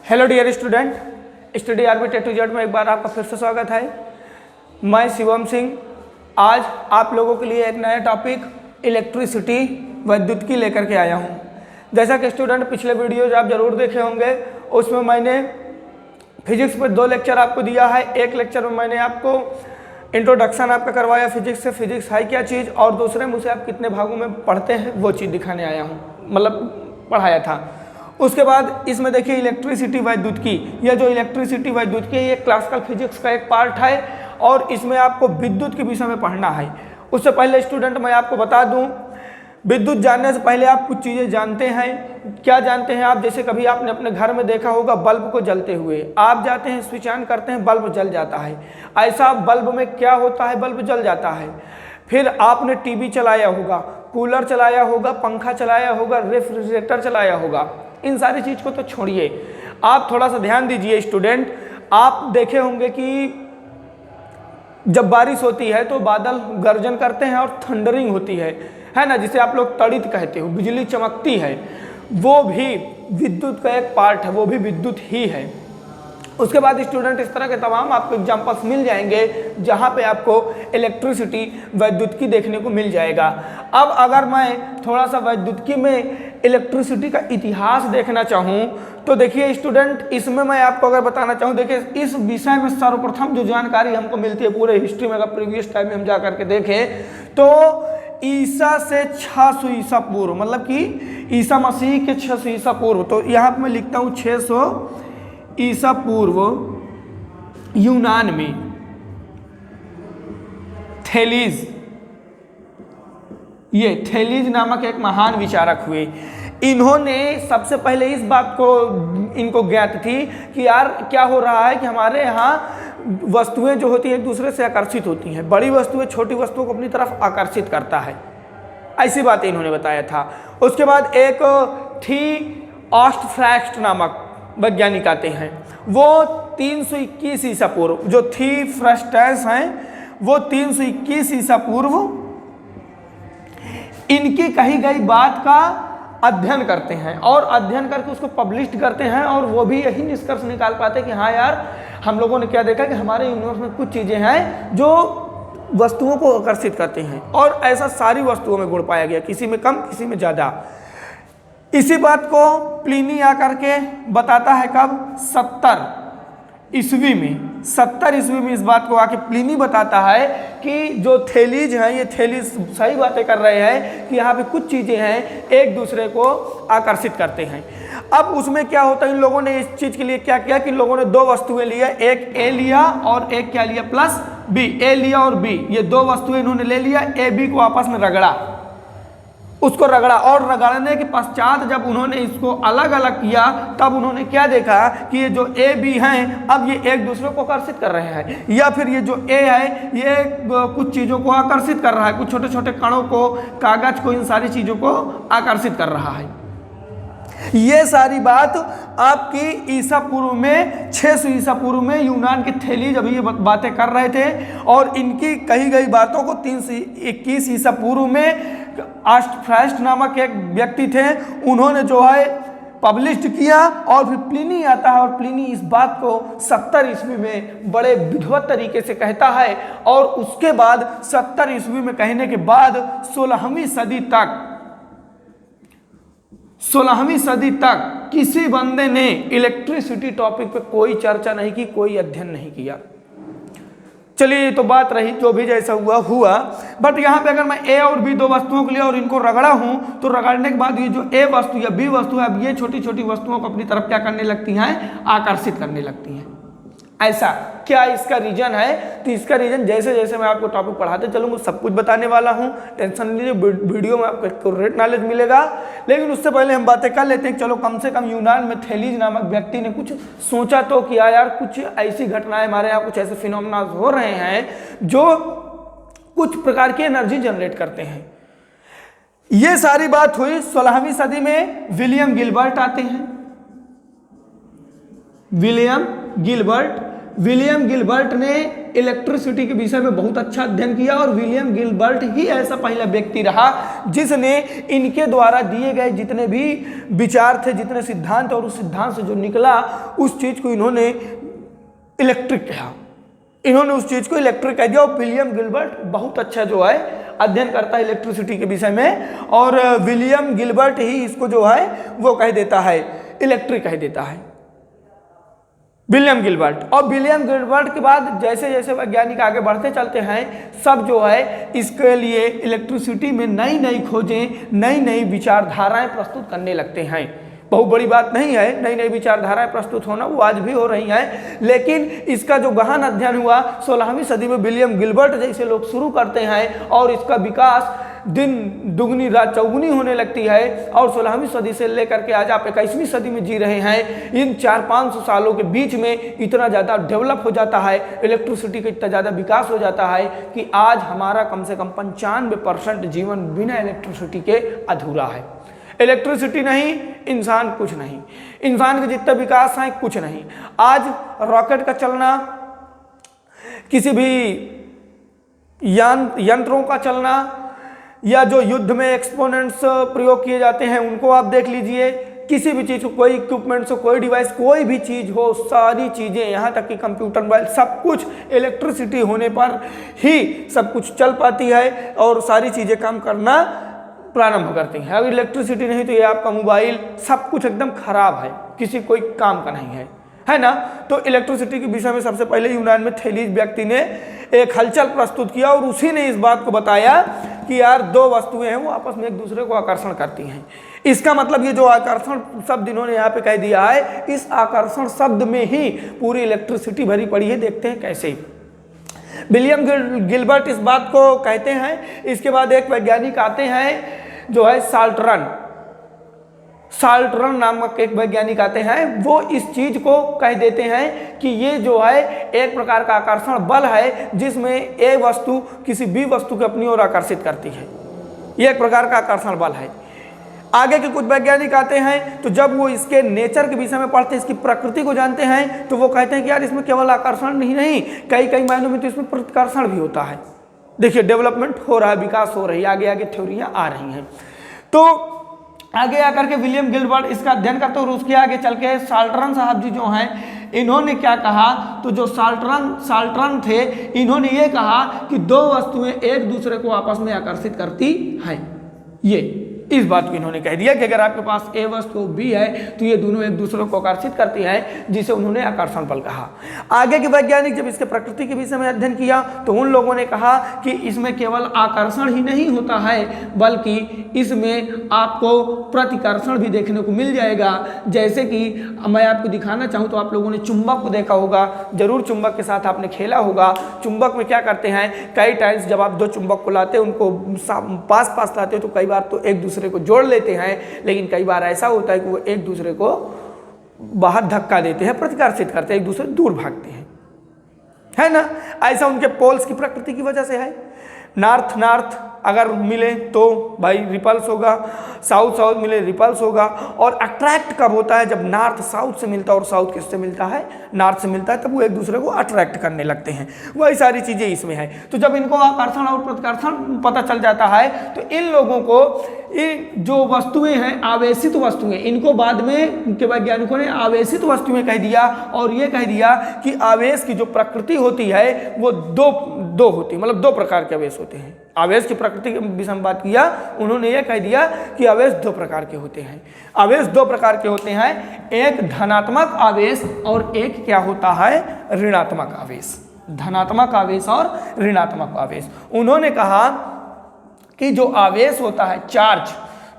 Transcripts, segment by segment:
Hello dear student, study orbit A to Z में एक बार आपका फिर से स्वागत है। मैं शिवम सिंह आज आप लोगों के लिए एक नया टॉपिक इलेक्ट्रिसिटी विद्युत की लेकर के आया हूं। जैसा कि स्टूडेंट पिछले वीडियोज आप जरूर देखे होंगे, उसमें मैंने फिजिक्स पर 2 लेक्चर आपको दिया है। एक लेक्चर में मैंने आपको इंट्रोडक्शन आपका करवाया फिजिक्स से, फिजिक्स है क्या चीज़, और दूसरे में उसे आप कितने भागों में पढ़ते हैं वो चीज़ दिखाने आया हूँ, मतलब पढ़ाया था। उसके बाद इसमें देखिए इलेक्ट्रिसिटी विद्युत की, यह जो इलेक्ट्रिसिटी विद्युत की ये क्लासिकल फिजिक्स का एक पार्ट है और इसमें आपको विद्युत के विषय में पढ़ना है। उससे पहले स्टूडेंट मैं आपको बता दूं, विद्युत जानने से पहले आप कुछ चीज़ें जानते हैं। क्या जानते हैं आप? जैसे कभी आपने अपने घर में देखा होगा बल्ब को जलते हुए, आप जाते हैं स्विच ऑन करते हैं, बल्ब जल जाता है। ऐसा बल्ब में क्या होता है? बल्ब जल जाता है। फिर आपने टीवी चलाया होगा, कूलर चलाया होगा, पंखा चलाया होगा, रेफ्रिजरेटर चलाया होगा। इन सारी चीज़ को तो छोड़िए, आप थोड़ा सा ध्यान दीजिए स्टूडेंट। आप देखे होंगे कि जब बारिश होती है तो बादल गर्जन करते हैं और थंडरिंग होती है ना, जिसे आप लोग तड़ित कहते हो, बिजली चमकती है, वो भी विद्युत का एक पार्ट है, वो भी विद्युत ही है। उसके बाद स्टूडेंट इस तरह के तमाम आपको एग्जाम्पल्स मिल जाएंगे जहाँ पे आपको इलेक्ट्रिसिटी विद्युत की देखने को मिल जाएगा। अब अगर मैं थोड़ा सा विद्युत की में इलेक्ट्रिसिटी का इतिहास देखना चाहूँ तो देखिए स्टूडेंट, इसमें मैं आपको अगर बताना चाहूँ, देखिए इस विषय में सर्वप्रथम जो जानकारी हमको मिलती है पूरे हिस्ट्री में, अगर प्रीवियस टाइम में हम जा करके देखें तो ईसा से 600 ईसा पूर्व, मतलब कि ईसा मसीह के 600 ईसा पूर्व, तो यहाँ पर मैं लिखता हूँ 600 ईसा पूर्व यूनान में थेलीज, ये थेलीज नामक एक महान विचारक हुए। इन्होंने सबसे पहले इस बात को इनको ज्ञात थी कि यार क्या हो रहा है कि हमारे यहाँ वस्तुएं जो होती हैं एक दूसरे से आकर्षित होती हैं, बड़ी वस्तुएं छोटी वस्तुओं को अपनी तरफ आकर्षित करता है, ऐसी बात इन्होंने बताया था। उसके बाद एक थी ऑस्टफ्रैस्ट नामक वैज्ञानिक आते हैं, वो 321 ईसा पूर्व, जो थी फ्रस्टस हैं वो 321 ईसा पूर्व इनकी कही गई बात का अध्ययन करते हैं और अध्ययन करके उसको पब्लिश करते हैं, और वो भी यही निष्कर्ष निकाल पाते हैं कि हाँ यार, हम लोगों ने क्या देखा कि हमारे यूनिवर्स में कुछ चीज़ें हैं जो वस्तुओं को आकर्षित करते हैं, और ऐसा सारी वस्तुओं में गुण पाया गया, किसी में कम किसी में ज़्यादा। इसी बात को प्लिनी आकर के बताता है कब? 70 ईस्वी में। 70 ईस्वी में इस बात को आके प्लिनी बताता है कि जो थेलीज हैं, ये थेलीज सही बातें कर रहे हैं कि यहाँ पे कुछ चीज़ें हैं एक दूसरे को आकर्षित करते हैं। अब उसमें क्या होता है, इन लोगों ने इस चीज़ के लिए क्या किया कि इन लोगों ने 2 वस्तुएं लिया, एक ए लिया और एक क्या लिया, प्लस बी। ए लिया और बी, ये 2 वस्तुएं इन्होंने ले लिया, ए बी को आपस में रगड़ा, उसको रगड़ा, और रगड़ने के पश्चात जब उन्होंने इसको अलग अलग किया तब उन्होंने क्या देखा कि ये जो ए बी हैं अब ये एक दूसरे को आकर्षित कर रहे हैं, या फिर ये जो ए है ये कुछ चीज़ों को आकर्षित कर रहा है, कुछ छोटे छोटे कणों को, कागज को, इन सारी चीज़ों को आकर्षित कर रहा है। ये सारी बात आपकी ईसा पूर्व में 600 ईसा पूर्व में यूनान के थेलीज अभी ये बातें कर रहे थे, और इनकी कही गई बातों को 321 ईसा पूर्व में ऑस्टफ्रैस्ट नामक एक व्यक्ति थे, उन्होंने जो है पब्लिश किया। और फिर प्लिनी आता है और प्लिनी इस बात को 70 ईस्वी में बड़े विधिवत तरीके से कहता है, और उसके बाद 70 ईस्वी में कहने के बाद 16वीं सदी तक किसी बंदे ने इलेक्ट्रिसिटी टॉपिक पे कोई चर्चा नहीं की, कोई अध्ययन नहीं किया। चलिए तो बात रही, जो भी जैसा हुआ। बट यहाँ पे अगर मैं ए और बी 2 वस्तुओं के लिए और इनको रगड़ा हूँ, तो रगड़ने के बाद ये जो ए वस्तु या बी वस्तु है, अब ये छोटी छोटी वस्तुओं को अपनी तरफ क्या करने लगती हैं, आकर्षित करने लगती हैं। ऐसा क्या इसका रीजन है? तो इसका रीजन जैसे जैसे मैं आपको टॉपिक पढ़ाते चलूँगा सब कुछ बताने वाला हूँ, टेंशन लीजिए, वीडियो में आपको एक्यूरेट नॉलेज मिलेगा। लेकिन उससे पहले हम बातें कर लेते हैं। चलो, कम से कम यूनान में थेलीज नामक व्यक्ति ने कुछ सोचा तो किया, यार कुछ ऐसी घटनाएं हमारे यहाँ, कुछ ऐसे फिनोमेना हो रहे हैं जो कुछ प्रकार की एनर्जी जनरेट करते हैं। ये सारी बात हुई 16वीं सदी में। विलियम गिलबर्ट आते हैं, विलियम गिलबर्ट विलियम गिलबर्ट ने इलेक्ट्रिसिटी के विषय में बहुत अच्छा अध्ययन किया और विलियम गिलबर्ट ही ऐसा पहला व्यक्ति रहा जिसने इनके द्वारा दिए गए जितने भी विचार थे, जितने सिद्धांत और उस सिद्धांत से जो निकला उस चीज को इन्होंने इलेक्ट्रिक कहा। इन्होंने उस चीज को इलेक्ट्रिक कह दिया और विलियम गिलबर्ट बहुत अच्छा जो है अध्ययन करता है इलेक्ट्रिसिटी के विषय में और विलियम गिलबर्ट ही इसको जो है वो कह देता है, इलेक्ट्रिक कह देता है, विलियम गिलबर्ट। और विलियम गिलबर्ट के बाद जैसे जैसे वैज्ञानिक आगे बढ़ते चलते हैं सब जो है इसके लिए इलेक्ट्रिसिटी में नई नई खोजें, नई नई विचारधाराएं प्रस्तुत करने लगते हैं। बहुत बड़ी बात नहीं है नई नई विचारधाराएं प्रस्तुत होना, वो आज भी हो रही हैं, लेकिन इसका जो गहन अध्ययन हुआ 16वीं सदी में विलियम गिलबर्ट जैसे लोग शुरू करते हैं और इसका विकास दिन दुगनी रात चौगुनी होने लगती है और 16वीं सदी से लेकर के आज आप 21वीं सदी में जी रहे हैं। इन 400-500 सालों के बीच में इतना ज़्यादा डेवलप हो जाता है, इलेक्ट्रिसिटी का इतना ज़्यादा विकास हो जाता है कि आज हमारा कम से कम 95% जीवन बिना इलेक्ट्रिसिटी के अधूरा है। इलेक्ट्रिसिटी नहीं, इंसान कुछ नहीं, इंसान के जितना विकास है कुछ नहीं। आज रॉकेट का चलना, किसी भी यंत्रों का चलना या जो युद्ध में एक्सपोनेंट्स प्रयोग किए जाते हैं उनको आप देख लीजिए, किसी भी चीज़ को, कोई इक्विपमेंट्स हो, कोई डिवाइस, कोई भी चीज़ हो, सारी चीज़ें यहाँ तक कि कंप्यूटर मोबाइल सब कुछ इलेक्ट्रिसिटी होने पर ही सब कुछ चल पाती है और सारी चीज़ें काम करना प्रारंभ करती हैं। अगर इलेक्ट्रिसिटी नहीं तो ये आपका मोबाइल सब कुछ एकदम खराब है, किसी कोई काम का नहीं है ना। तो इलेक्ट्रिसिटी के विषय में सबसे पहले यूनान में थेलीस व्यक्ति ने एक हलचल प्रस्तुत किया और उसी ने इस बात को बताया कि यार दो वस्तुएं हैं वो आपस में एक दूसरे को आकर्षण करती हैं। इसका मतलब ये जो आकर्षण शब्द इन्होंने यहाँ पे कह दिया है, इस आकर्षण शब्द में ही पूरी इलेक्ट्रिसिटी भरी पड़ी है। देखते हैं कैसे। विलियम गिलबर्ट इस बात को कहते हैं। इसके बाद एक वैज्ञानिक आते हैं जो है साल्टरन नामक एक वैज्ञानिक आते हैं, वो इस चीज को कह देते हैं कि ये जो है एक प्रकार का आकर्षण बल है जिसमें ए वस्तु किसी बी वस्तु को अपनी ओर आकर्षित करती है। ये एक प्रकार का आकर्षण बल है। आगे के कुछ वैज्ञानिक आते हैं तो जब वो इसके नेचर के विषय में पढ़ते हैं, इसकी प्रकृति को जानते हैं, तो वो कहते हैं कि यार इसमें केवल आकर्षण नहीं, कई मायनों में तो इसमें प्रतिकर्षण भी होता है। देखिए डेवलपमेंट हो रहा है, विकास हो रही है, आगे आगे थ्योरियाँ आ रही हैं। तो आगे आकर के विलियम गिलबर्ट इसका अध्ययन करते और उसके आगे चल के साल्टरन साहब जी जो हैं इन्होंने क्या कहा, तो जो साल्टरन थे इन्होंने ये कहा कि दो वस्तुएं एक दूसरे को आपस में आकर्षित करती हैं। ये इस बात को इन्होंने कह दिया कि अगर आपके पास ए वस्तु बी है तो ये दोनों एक दूसरे को आकर्षित करती हैं, जिसे उन्होंने आकर्षण बल कहा। आगे के वैज्ञानिक जब इसके प्रकृति के विषय में अध्ययन किया तो उन लोगों ने कहा कि इसमें केवल आकर्षण ही नहीं होता है बल्कि इसमें आपको प्रतिकर्षण भी देखने को मिल जाएगा। जैसे कि मैं आपको दिखाना चाहूँ तो आप लोगों ने चुंबक को देखा होगा, जरूर चुंबक के साथ आपने खेला होगा। चुंबक में क्या करते हैं, कई टाइम्स जब आप दो चुंबक को लाते हैं उनको पास लाते हो तो कई बार तो एक दूसरे को जोड़ लेते हैं, लेकिन कई बार ऐसा होता है कि वो एक दूसरे को बाहर धक्का देते हैं, प्रतिकर्षित करते हैं, एक दूसरे दूर भागते हैं, है ना। ऐसा उनके पोल्स की प्रकृति की वजह से है। नॉर्थ अगर मिले तो भाई रिपल्स होगा, साउथ मिले रिपल्स होगा। और अट्रैक्ट कब होता है, जब नॉर्थ साउथ से मिलता है और साउथ किससे मिलता है, नॉर्थ से मिलता है, तब वो एक दूसरे को अट्रैक्ट करने लगते हैं। वही सारी चीज़ें इसमें है। तो जब इनको आकर्षण और प्रतिकर्षण पता चल जाता है तो इन लोगों को इन जो वस्तुएं हैं आवेशित वस्तुएं, इनको बाद में इनके वैज्ञानिकों ने आवेशित वस्तुएं कह दिया और ये कह दिया कि आवेश की जो प्रकृति होती है वो दो होती है, मतलब दो प्रकार के आवेश होते हैं। आवेश की प्रकृति के विषय में बात किया, उन्होंने ये कह दिया कि आवेश दो प्रकार के होते हैं। आवेश दो प्रकार के होते हैं, एक धनात्मक आवेश और एक क्या होता है, ऋणात्मक आवेश। धनात्मक आवेश और ऋणात्मक आवेश। उन्होंने कहा कि जो आवेश होता है,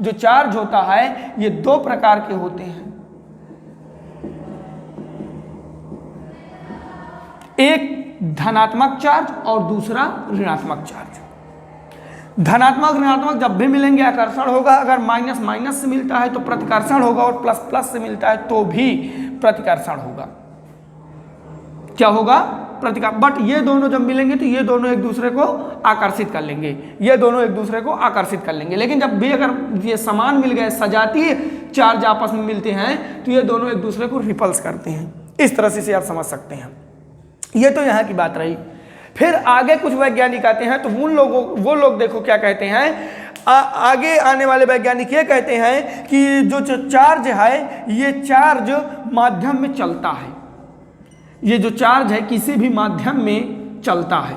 जो चार्ज होता है, ये दो प्रकार के होते हैं। एक धनात्मक चार्ज और दूसरा ऋणात्मक चार्ज। धनात्मक ऋणात्मक जब भी मिलेंगे आकर्षण होगा, अगर माइनस माइनस से मिलता है तो प्रतिकर्षण होगा और प्लस प्लस से मिलता है तो भी प्रतिकर्षण होगा। क्या होगा, प्रतिकार। बट ये दोनों जब मिलेंगे तो ये दोनों एक दूसरे को आकर्षित कर लेंगे, ये दोनों एक दूसरे को आकर्षित कर लेंगे। लेकिन जब भी अगर ये समान मिल गए, सजातीय चार्ज आपस में मिलते हैं तो ये दोनों एक दूसरे को रिपल्स करते हैं। इस तरह से आप समझ सकते हैं। ये तो यहाँ की बात रही। फिर आगे कुछ वैज्ञानिक आते हैं तो वो लोग देखो क्या कहते हैं। आगे आने वाले वैज्ञानिक ये कहते हैं कि जो चार्ज है ये चार्ज माध्यम में चलता है, ये जो चार्ज है किसी भी माध्यम में चलता है।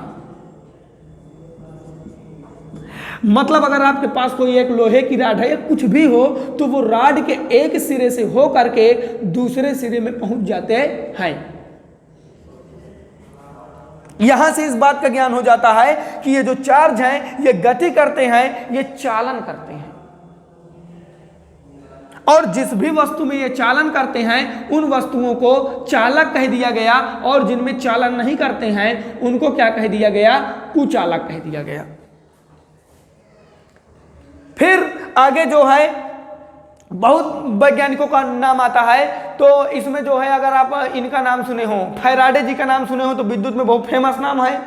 मतलब अगर आपके पास कोई एक लोहे की राड है या कुछ भी हो तो वो राड के एक सिरे से हो करके दूसरे सिरे में पहुंच जाते हैं। यहां से इस बात का ज्ञान हो जाता है कि ये जो चार्ज हैं ये गति करते हैं, ये चालन करते हैं, और जिस भी वस्तु में ये चालन करते हैं उन वस्तुओं को चालक कह दिया गया, और जिनमें चालन नहीं करते हैं उनको क्या कह दिया गया? कुचालक कह दिया गया। फिर आगे जो है बहुत वैज्ञानिकों का नाम आता है, तो इसमें जो है अगर आप इनका नाम सुने हो, फैराडे जी का नाम सुने हो तो विद्युत में बहुत फेमस नाम है।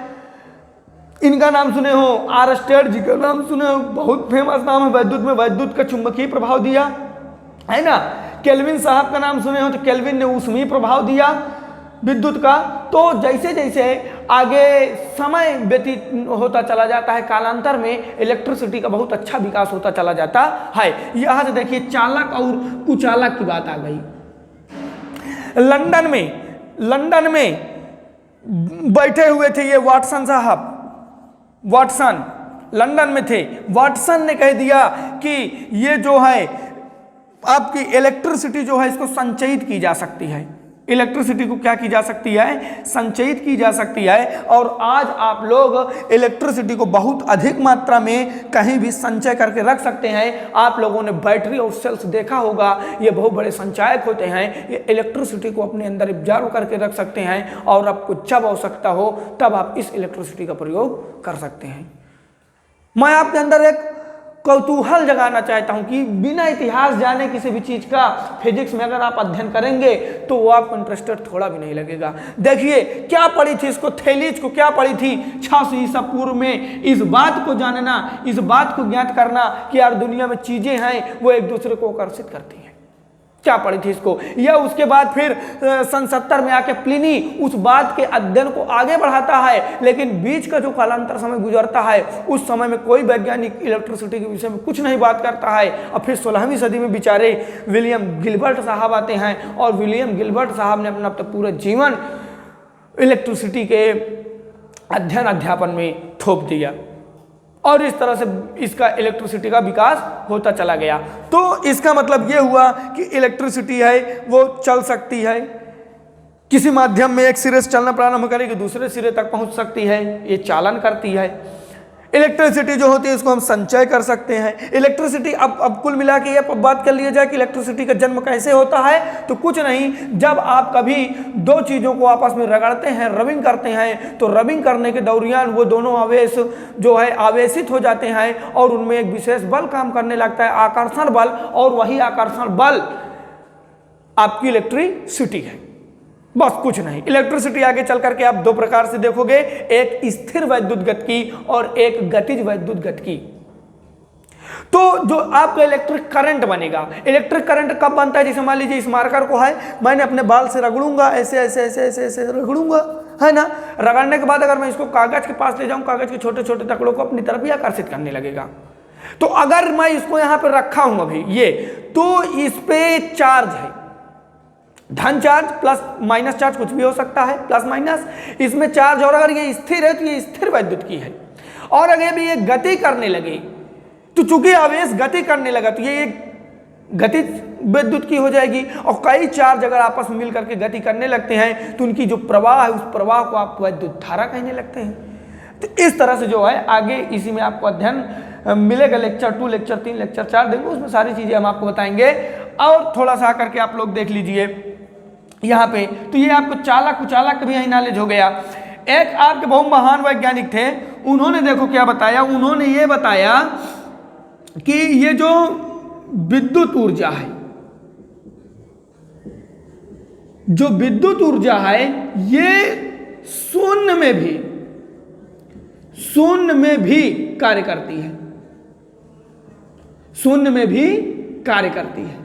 इनका नाम सुने हो, आरस्टेड जी का नाम सुने हो, बहुत फेमस नाम है विद्युत में, विद्युत का चुंबकीय प्रभाव दिया है ना। केल्विन साहब का नाम सुने हो तो केल्विन ने ऊष्मीय प्रभाव दिया विद्युत का। तो जैसे जैसे आगे समय व्यतीत होता चला जाता है, कालांतर में इलेक्ट्रिसिटी का बहुत अच्छा विकास होता चला जाता है। यहाँ से देखिए चालक और कुचालक की बात आ गई। लंदन में बैठे हुए थे ये वाटसन साहब, वाटसन लंदन में थे। वाटसन ने कह दिया कि ये जो है आपकी इलेक्ट्रिसिटी जो है इसको संचयित की जा सकती है। इलेक्ट्रिसिटी को क्या की जा सकती है? संचयित की जा सकती है। और आज आप लोग इलेक्ट्रिसिटी को बहुत अधिक मात्रा में कहीं भी संचय करके रख सकते हैं। आप लोगों ने बैटरी और सेल्स देखा होगा, ये बहुत बड़े संचायक होते हैं। ये इलेक्ट्रिसिटी को अपने अंदर एब्जॉर्ब करके रख सकते हैं, और आपको जब आवश्यकता हो तब आप इस इलेक्ट्रिसिटी का प्रयोग कर सकते हैं। मैं आपके अंदर एक कौतूहल जगाना चाहता हूं कि बिना इतिहास जाने किसी भी चीज का फिजिक्स में अगर आप अध्ययन करेंगे तो वो आपको इंटरेस्टेड थोड़ा भी नहीं लगेगा। देखिए क्या पढ़ी थी इसको, थैलीज को क्या पढ़ी थी 600 ईसा पूर्व में। इस बात को जानना, इस बात को ज्ञात करना कि यार दुनिया में चीजें हैं वो एक दूसरे को आकर्षित करती हैं, क्या पढ़ी थी इसको। या उसके बाद फिर सन 70 में आके प्लिनी उस बात के अध्ययन को आगे बढ़ाता है, लेकिन बीच का जो कालांतर समय गुजरता है उस समय में कोई वैज्ञानिक इलेक्ट्रिसिटी के विषय में कुछ नहीं बात करता है। और फिर 16वीं सदी में बेचारे विलियम गिलबर्ट साहब आते हैं, और विलियम गिलबर्ट साहब ने अपना पूरा जीवन इलेक्ट्रिसिटी के अध्ययन अध्यापन में थोप दिया, और इस तरह से इसका इलेक्ट्रिसिटी का विकास होता चला गया। तो इसका मतलब ये हुआ कि इलेक्ट्रिसिटी है वो चल सकती है, किसी माध्यम में एक सिरे से चलना प्रारंभ करेगी दूसरे सिरे तक पहुंच सकती है, ये चालन करती है। इलेक्ट्रिसिटी जो होती है इसको हम संचय कर सकते हैं। इलेक्ट्रिसिटी अब कुल मिला के ये बात कर लिया जाए कि इलेक्ट्रिसिटी का जन्म कैसे होता है, तो कुछ नहीं, जब आप कभी दो चीज़ों को आपस में रगड़ते हैं, रबिंग करते हैं, तो रबिंग करने के दौरान वो दोनों आवेश जो है आवेशित हो जाते हैं, और उनमें एक विशेष बल काम करने लगता है, आकर्षण बल, और वही आकर्षण बल आपकी इलेक्ट्रिसिटी है। बस कुछ नहीं। इलेक्ट्रिसिटी आगे चल करके आप दो प्रकार से देखोगे, एक स्थिर वैद्युत गतिकी और एक गतिज वैद्युत गतिकी। तो जो आपका इलेक्ट्रिक करंट बनेगा, इलेक्ट्रिक करंट कब बनता है? जैसे मान लीजिए इस मार्कर को है, मैंने अपने बाल से रगड़ूंगा, ऐसे ऐसे ऐसे ऐसे ऐसे रगड़ूंगा, है ना। रगड़ने के बाद अगर मैं इसको कागज के पास ले जाऊं, कागज के छोटे छोटे टुकड़ों को अपनी तरफ ही आकर्षित करने लगेगा। तो अगर मैं इसको यहां पर रखा हूं अभी ये, तो इस पे चार्ज है, धन चार्ज प्लस माइनस चार्ज, कुछ भी हो सकता है, प्लस माइनस, इसमें चार्ज। और अगर ये स्थिर है तो ये स्थिर वैद्युत की है। और अगर भी ये गति करने लगे, तो चूंकि आवेश गति करने लगा तो ये गतिज विद्युत की हो जाएगी। और कई चार्ज अगर आपस में मिल करके गति करने लगते हैं तो उनकी जो प्रवाह है उस प्रवाह को आप वैद्युत धारा कहने लगते हैं। तो इस तरह से जो है आगे इसी में आपको अध्ययन मिलेगा। लेक्चर 2, लेक्चर 3, लेक्चर 4 देंगे, उसमें सारी चीजें हम आपको बताएंगे। और थोड़ा सा करके आप लोग देख लीजिए यहाँ पे, तो ये आपको चालक कुचालक का भी यही नॉलेज हो गया। एक आपके बहुत महान वैज्ञानिक थे, उन्होंने देखो क्या बताया, उन्होंने ये बताया कि ये जो विद्युत ऊर्जा है, जो विद्युत ऊर्जा है ये शून्य में भी कार्य करती है, शून्य में भी कार्य करती है।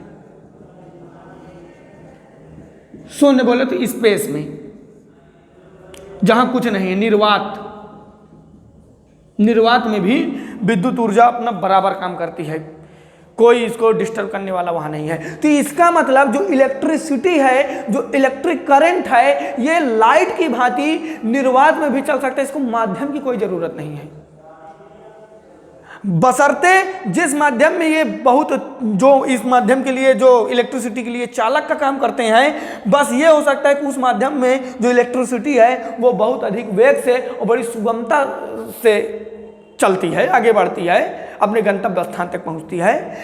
शून्य बोले तो स्पेस में, जहां कुछ नहीं है, निर्वात, निर्वात में भी विद्युत ऊर्जा अपना बराबर काम करती है, कोई इसको डिस्टर्ब करने वाला वहां नहीं है। तो इसका मतलब जो इलेक्ट्रिसिटी है, जो इलेक्ट्रिक करंट है, ये लाइट की भांति निर्वात में भी चल सकता है, इसको माध्यम की कोई जरूरत नहीं है, बशर्ते जिस माध्यम में ये बहुत, जो इस माध्यम के लिए, जो इलेक्ट्रिसिटी के लिए चालक का काम करते हैं, बस ये हो सकता है कि उस माध्यम में जो इलेक्ट्रिसिटी है वो बहुत अधिक वेग से और बड़ी सुगमता से चलती है, आगे बढ़ती है, अपने गंतव्य स्थान तक पहुंचती है।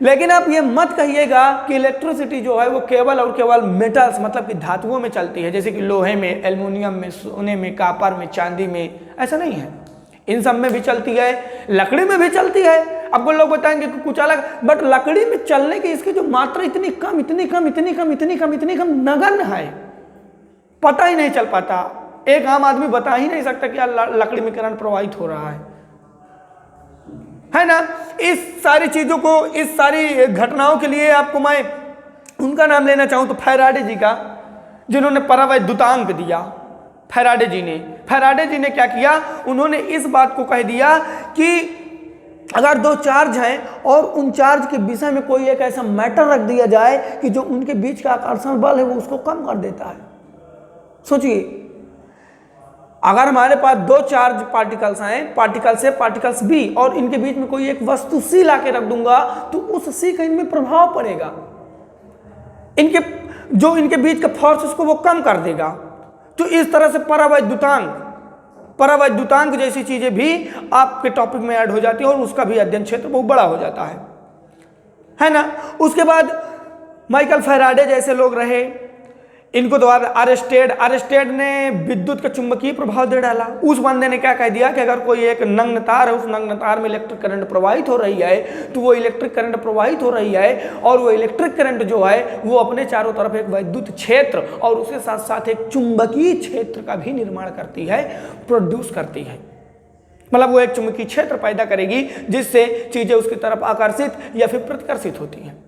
लेकिन आप ये मत कहिएगा कि इलेक्ट्रिसिटी जो है वो केवल और केवल मेटल्स, मतलब कि धातुओं में चलती है, जैसे कि लोहे में, एल्युमिनियम में, सोने में, कॉपर में, चांदी में। ऐसा नहीं है, इन सब में भी चलती है, लकड़ी में भी चलती है। आपको लोग बताएंगे कि कुछ अलग, बट लकड़ी में चलने की इसकी जो मात्रा इतनी कम, इतनी कम, इतनी कम, इतनी कम, इतनी कम, नगण्य है, पता ही नहीं चल पाता। एक आम आदमी बता ही नहीं सकता कि यार लकड़ी में करंट प्रवाहित हो रहा है ना। इस सारी चीजों को, इस सारी घटनाओं के लिए आपको मैं उनका नाम लेना चाहूं तो फैराडे जी का, जिन्होंने परावैद्युतांक दिया। फैराडे जी ने क्या किया, उन्होंने इस बात को कह दिया कि अगर दो चार्ज हैं और उन चार्ज के विषय में कोई एक ऐसा मैटर रख दिया जाए कि जो उनके बीच का आकर्षण बल है वो उसको कम कर देता है। सोचिए, अगर हमारे पास दो चार्ज पार्टिकल्स हैं, पार्टिकल्स ए, पार्टिकल्स बी, और इनके बीच में कोई एक वस्तु सी ला के रख दूंगा तो उस सी का इनमें प्रभाव पड़ेगा, इनके बीच का फोर्स उसको वो कम कर देगा। तो इस तरह से परावैद्युतांक जैसी चीजें भी आपके टॉपिक में ऐड हो जाती है और उसका भी अध्ययन क्षेत्र बहुत बड़ा हो जाता है ना। उसके बाद माइकल फैराडे जैसे लोग रहे, इनको तो आरेस्टेड ने विद्युत का चुंबकीय प्रभाव दे डाला। उस बंदे ने क्या कह दिया कि अगर कोई एक नग्न तार है, उस नग्न तार में इलेक्ट्रिक करंट प्रवाहित हो रही है, तो वो इलेक्ट्रिक करंट प्रवाहित हो रही है और वो इलेक्ट्रिक करंट जो है वो अपने चारों तरफ एक विद्युत क्षेत्र और उसके साथ साथ एक चुंबकीय क्षेत्र का भी निर्माण करती है, प्रोड्यूस करती है। मतलब वो एक चुंबकीय क्षेत्र पैदा करेगी जिससे चीजें उसकी तरफ आकर्षित या फिर प्रतिकर्षित होती हैं।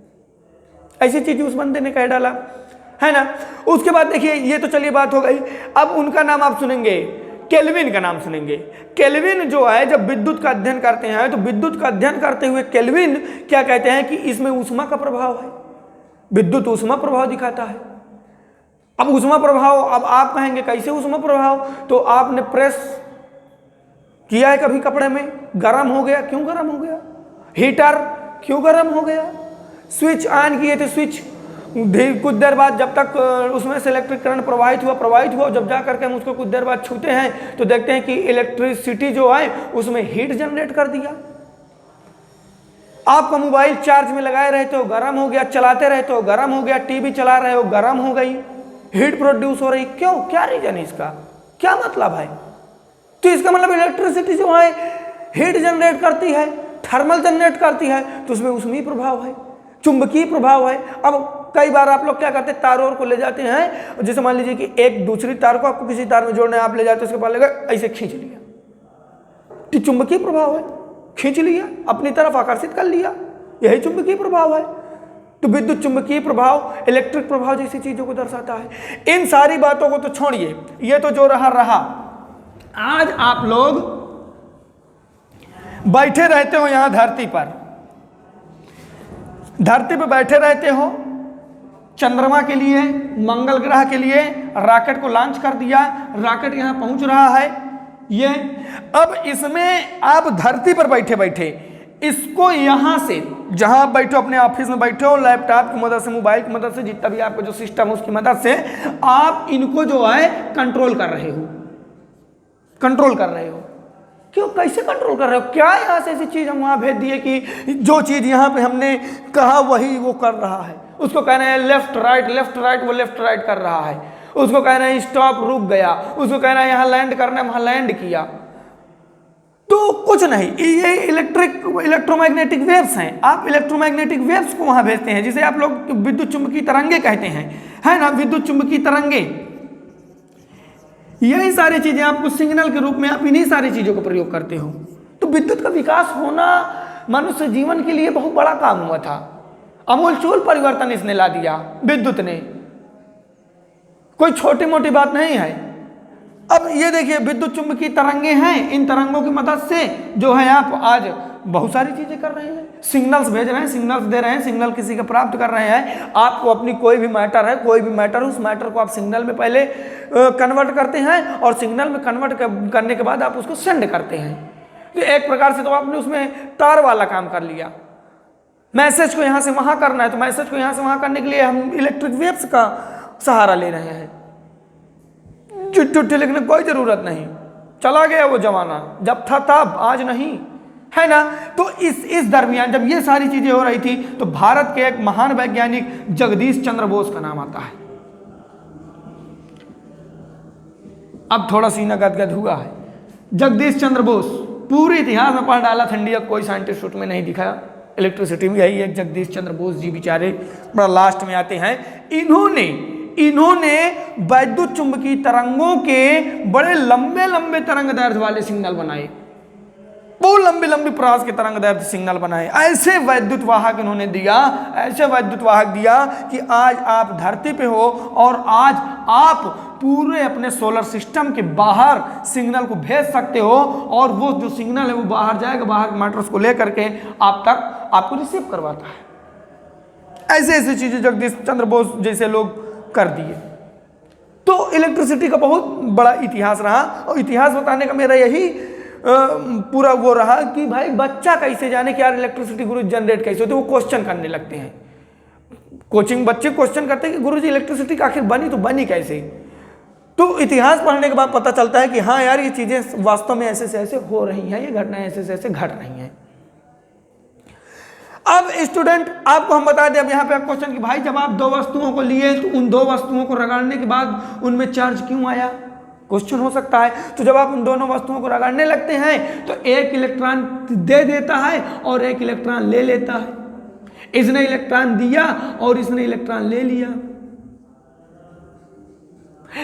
ऐसी चीज उस बंदे ने कह डाला, है ना। उसके बाद देखिए, ये तो चलिए बात हो गई। अब उनका नाम आप सुनेंगे, केल्विन का नाम सुनेंगे। केल्विन जो है, जब विद्युत का अध्ययन करते हैं तो विद्युत का अध्ययन करते हुए केल्विन क्या कहते हैं कि इसमें ऊष्मा का प्रभाव है, विद्युत ऊष्मा प्रभाव दिखाता है। अब ऊष्मा प्रभाव, अब आप कहेंगे कैसे ऊष्मा प्रभाव, तो आपने प्रेस किया है कभी कपड़े में, गर्म हो गया, क्यों गर्म हो गया? हीटर क्यों गर्म हो गया? स्विच ऑन किए थे, स्विच कुछ देर बाद जब तक उसमें से इलेक्ट्रिक करंट प्रवाहित हुआ, जब जा करके हम उसको कुछ देर बाद छूते हैं तो देखते हैं कि इलेक्ट्रिसिटी जो है उसमें हीट जनरेट कर दिया। आपका मोबाइल चार्ज में लगाए रहते हो, गर्म हो गया, चलाते रहते हो, गर्म हो गया, टीवी चला रहे हो, गर्म हो गई, हीट प्रोड्यूस हो रही। क्यों? क्या रीजन है इसका? क्या मतलब है? तो इसका मतलब इलेक्ट्रिसिटी जो है हीट जनरेट करती है, थर्मल जनरेट करती है, तो उसमें ऊष्मीय प्रभाव है, चुंबकीय प्रभाव है। अब कई बार आप लोग क्या करते हैं, तारों को ले जाते हैं, जैसे मान लीजिए कि एक दूसरी तार को आपको किसी तार में जोड़ने, आप ले जाते हैं, उसके बाद लगा ऐसे खींच लिया, तो चुंबकीय प्रभाव है, खींच लिया, अपनी तरफ आकर्षित कर लिया, यही चुंबकीय प्रभाव है। तो विद्युत चुंबकीय प्रभाव, इलेक्ट्रिक प्रभाव जैसी चीजों को दर्शाता है। इन सारी बातों को तो छोड़िए, ये तो जो रहा। आज आप लोग बैठे रहते हो यहां धरती पे बैठे रहते हो, चंद्रमा के लिए, मंगल ग्रह के लिए रॉकेट को लॉन्च कर दिया, रॉकेट यहां पहुंच रहा है। ये अब इसमें आप धरती पर बैठे बैठे इसको यहां से, जहां आप बैठे हो अपने ऑफिस में बैठे हो, लैपटॉप की मदद से, मोबाइल की मदद से, जितना भी आपका जो सिस्टम है उसकी मदद से आप इनको जो है कंट्रोल कर रहे हो। क्यों? कैसे कंट्रोल कर रहे हो? क्या यहाँ से ऐसी चीज हम वहां भेज दिए कि जो चीज यहाँ पे हमने कहा वही वो कर रहा है? उसको कहना है लेफ्ट राइट, वो लेफ्ट राइट कर रहा है। उसको कहना है स्टॉप, रुक गया। उसको कहना है यहाँ लैंड करना है, वहां लैंड किया। तो कुछ नहीं, ये इलेक्ट्रोमैग्नेटिक वेव्स हैं। आप इलेक्ट्रोमैग्नेटिक वेव्स को वहां भेजते हैं, जिसे आप लोग विद्युत चुंबकीय तरंगे कहते हैं, है ना, विद्युत चुंबकीय तरंगे। यही सारी चीजें आपको सिग्नल के रूप में, आप इन्हीं सारी चीजों का प्रयोग करते हो। तो विद्युत का विकास होना मनुष्य जीवन के लिए बहुत बड़ा काम हुआ था। अमूलचूल परिवर्तन इसने ला दिया, विद्युत ने। कोई छोटी मोटी बात नहीं है। अब ये देखिए विद्युत चुंबकीय तरंगे हैं, इन तरंगों की मदद से जो है आप आज बहुत सारी चीजें कर रहे हैं, सिग्नल्स भेज रहे हैं, सिग्नल्स दे रहे हैं, सिग्नल किसी का प्राप्त कर रहे हैं। आपको अपनी कोई भी मैटर है, कोई भी मैटर, उस मैटर को आप सिग्नल में पहले कन्वर्ट करते हैं और सिग्नल में कन्वर्ट करने के बाद आप उसको सेंड करते हैं। तो एक प्रकार से तो आपने उसमें तार वाला काम कर लिया। मैसेज को यहाँ से वहाँ करना है तो मैसेज को यहाँ से वहाँ करने के लिए हम इलेक्ट्रिक वेव्स का सहारा ले रहे हैं। चिट्ठी लिखने की कोई जरूरत नहीं, चला गया वो जमाना, जब था तब, आज नहीं, है ना। तो इस दरमियान जब ये सारी चीजें हो रही थी तो भारत के एक महान वैज्ञानिक जगदीश चंद्र बोस का नाम आता है। अब थोड़ा सीना गदगद हुआ है। जगदीश चंद्र बोस पूरे इतिहास में पढ़ डाला, ठंडी कोई साइंटिस्ट उसमें नहीं दिखा। इलेक्ट्रिसिटी में यही एक जगदीश चंद्र बोस जी बेचारे बड़ा लास्ट में आते हैं। इन्होंने वैद्युत चुंबकीय तरंगों के बड़े लंबे लंबे तरंग दैर्ध्य वाले सिग्नल बनाए, बहुत लंबी लंबी प्रकाश के तरंग दैर्ध्य सिग्नल बनाए। ऐसे वैद्युत वाहक इन्होंने दिया, ऐसे वैद्युत वाहक दिया कि आज आप धरती पे हो और आज आप पूरे अपने सोलर सिस्टम के बाहर सिग्नल को भेज सकते हो और वो जो सिग्नल है वो बाहर जाएगा, बाहर मैटर्स को लेकर के आप तक आपको रिसीव करवाता है। ऐसे ऐसी चीजें जगदीश चंद्र बोस जैसे लोग कर दिए। तो इलेक्ट्रिसिटी का बहुत बड़ा इतिहास रहा और इतिहास बताने का मेरा यही पूरा वो रहा कि भाई बच्चा कैसे जाने कि यार इलेक्ट्रिसिटी गुरु जनरेट कैसे होती है। वो क्वेश्चन करने लगते हैं, कोचिंग बच्चे क्वेश्चन करते हैं कि गुरुजी इलेक्ट्रिसिटी आखिर बनी तो बनी कैसे। तो इतिहास पढ़ने के बाद पता चलता है कि हाँ यार ये चीजें वास्तव में ऐसे से ऐसे हो रही हैं, ये घटनाएं ऐसे से ऐसे घट रही हैं। अब स्टूडेंट आपको हम बता दें, अब यहाँ पे आप क्वेश्चन कि भाई जब आप दो वस्तुओं को लिए तो उन दो वस्तुओं को रगड़ने के बाद उनमें चार्ज क्यों आया, क्वेश्चन हो सकता है। तो जब आप उन दोनों वस्तुओं को रगड़ने लगते हैं तो एक इलेक्ट्रॉन दे देता है और एक इलेक्ट्रॉन ले लेता है। इसने इलेक्ट्रॉन दिया और इसने इलेक्ट्रॉन ले लिया।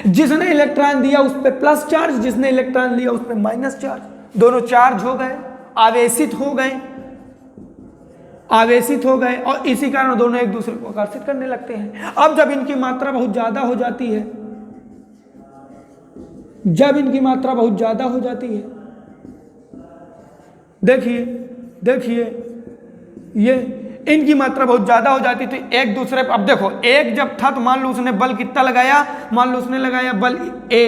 जिसने इलेक्ट्रॉन दिया उस पर प्लस चार्ज, जिसने इलेक्ट्रॉन लिया उस पर माइनस चार्ज, दोनों चार्ज हो गए, आवेशित हो गए, आवेशित हो गए और इसी कारण दोनों एक दूसरे को आकर्षित करने लगते हैं। अब जब इनकी मात्रा बहुत ज्यादा हो जाती है, जब इनकी मात्रा बहुत ज्यादा हो जाती है, देखिए ये इनकी मात्रा बहुत ज्यादा हो जाती तो एक दूसरे पर, अब देखो एक जब था तो मान लो उसने बल कितना लगाया, मान लो उसने लगाया बल A,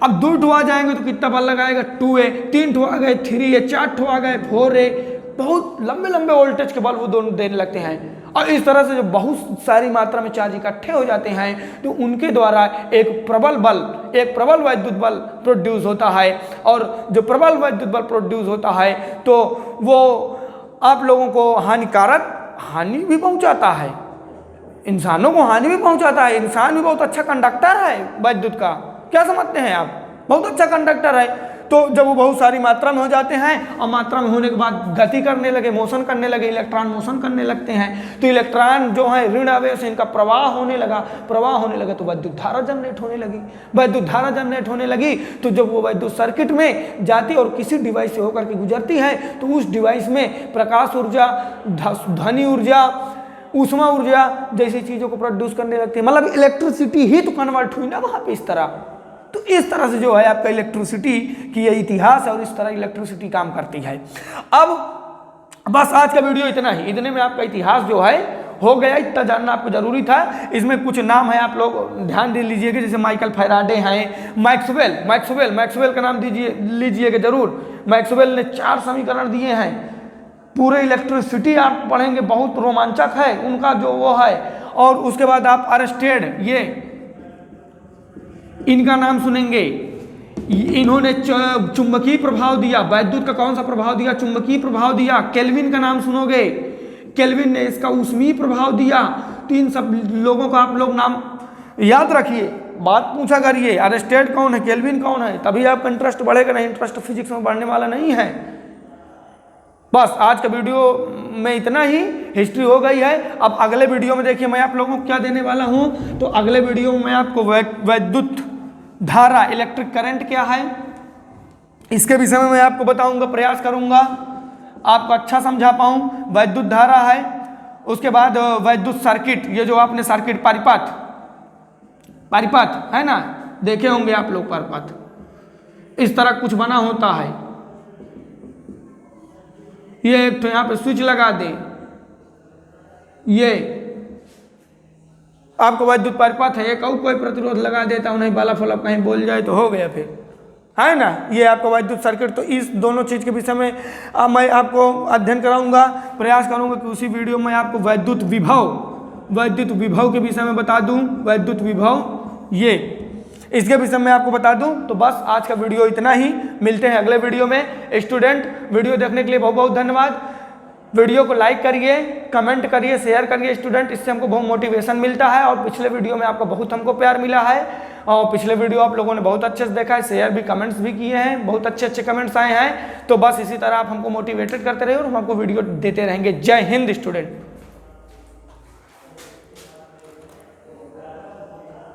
अब 2 ठो आ जाएंगे तो कितना बल लगाएगा 2A, 3 ठो आ गए 3A, 4 ठो आ गए 4A, बहुत लंबे लंबे वोल्टेज के बल वो दोनों देने लगते हैं। और इस तरह से जब बहुत सारी मात्रा में चार्ज इकट्ठे हो जाते हैं तो उनके द्वारा एक प्रबल वैद्युत बल प्रोड्यूस होता है। और जो प्रबल वैद्युत बल प्रोड्यूस होता है तो वो आप लोगों को हानि भी पहुंचाता है, इंसानों को हानि भी पहुंचाता है। इंसान भी बहुत अच्छा कंडक्टर है वैद्युत का, क्या समझते हैं आप, बहुत अच्छा कंडक्टर है। तो जब वो बहुत सारी मात्रा में हो जाते हैं और मात्रा में होने के बाद गति करने लगे, मोशन करने लगे, इलेक्ट्रॉन मोशन करने लगते हैं तो इलेक्ट्रॉन जो है ऋण आवेश से इनका प्रवाह होने लगा तो विद्युत धारा जनरेट होने लगी। विद्युत धारा जनरेट होने लगी तो जब वो विद्युत सर्किट में जाती और किसी डिवाइस से होकर के गुजरती है तो उस डिवाइस में प्रकाश ऊर्जा, ध्वनि ऊर्जा, ऊष्मा ऊर्जा जैसी चीज़ों को प्रोड्यूस करने लगती है। मतलब इलेक्ट्रिसिटी ही तो कन्वर्ट हुई ना वहाँ पे इस तरह। तो इस तरह से जो है आपका इलेक्ट्रिसिटी की ये इतिहास है और इस तरह इलेक्ट्रिसिटी काम करती है। अब बस आज का वीडियो इतना ही, इतने में आपका इतिहास जो है हो गया, इतना जानना आपको जरूरी था। इसमें कुछ नाम है आप लोग ध्यान दे लीजिएगा, जैसे माइकल फैराडे हैं, मैक्सवेल का नाम लीजिएगा जरूर। मैक्सवेल ने 4 समीकरण दिए हैं, पूरे इलेक्ट्रिसिटी आप पढ़ेंगे, बहुत रोमांचक है उनका जो वो है। और उसके बाद आप अरस्टेड, ये इनका नाम सुनेंगे, इन्होंने चुंबकीय प्रभाव दिया, वैद्युत का कौन सा प्रभाव दिया, चुंबकीय प्रभाव दिया। केल्विन का नाम सुनोगे, केल्विन ने इसका ऊष्मीय प्रभाव दिया। तो इन सब लोगों का आप लोग नाम याद रखिए, बात पूछा करिए, अरस्टेड कौन है, केल्विन कौन है, तभी आपका इंटरेस्ट बढ़ेगा, नहीं इंटरेस्ट फिजिक्स में बढ़ने वाला नहीं है। बस आज का वीडियो में इतना ही, हिस्ट्री हो गई है। अब अगले वीडियो में देखिए मैं आप लोगों को क्या देने वाला हूं। तो अगले वीडियो में मैं आपको वैद्युत धारा, इलेक्ट्रिक करंट क्या है, इसके विषय में मैं आपको बताऊंगा, प्रयास करूंगा आपको अच्छा समझा पाऊं। वैद्युत धारा है, उसके बाद वैद्युत सर्किट, ये जो आपने सर्किट परिपथ है ना, देखे होंगे आप लोग परिपथ, इस तरह कुछ बना होता है, ये एक तो यहाँ पे स्विच लगा दे, ये आपको विद्युत परिपथ है, एक कोई प्रतिरोध लगा देता हूँ, नहीं बल्ब फलब कहीं बोल जाए तो हो गया फिर, है ना। ये आपका विद्युत सर्किट। तो इस दोनों चीज़ के विषय में मैं आपको अध्ययन कराऊंगा, प्रयास करूंगा कि उसी वीडियो में आपको विद्युत विभव के विषय में बता दूं, विद्युत विभव ये इसके विषय में आपको बता दूं। तो बस आज का वीडियो इतना ही, मिलते हैं अगले वीडियो में। स्टूडेंट, वीडियो देखने के लिए बहुत बहुत धन्यवाद। वीडियो को लाइक करिए, कमेंट करिए, शेयर करिए स्टूडेंट, इससे हमको बहुत मोटिवेशन मिलता है। और पिछले वीडियो में आपको बहुत हमको प्यार मिला है, और पिछले वीडियो आप लोगों ने बहुत अच्छे से देखा है, शेयर भी, कमेंट्स भी किए हैं, बहुत अच्छे अच्छे कमेंट्स आए हैं। तो बस इसी तरह आप हमको मोटिवेटेड करते रहिए और हम आपको वीडियो देते रहेंगे। जय हिंद स्टूडेंट।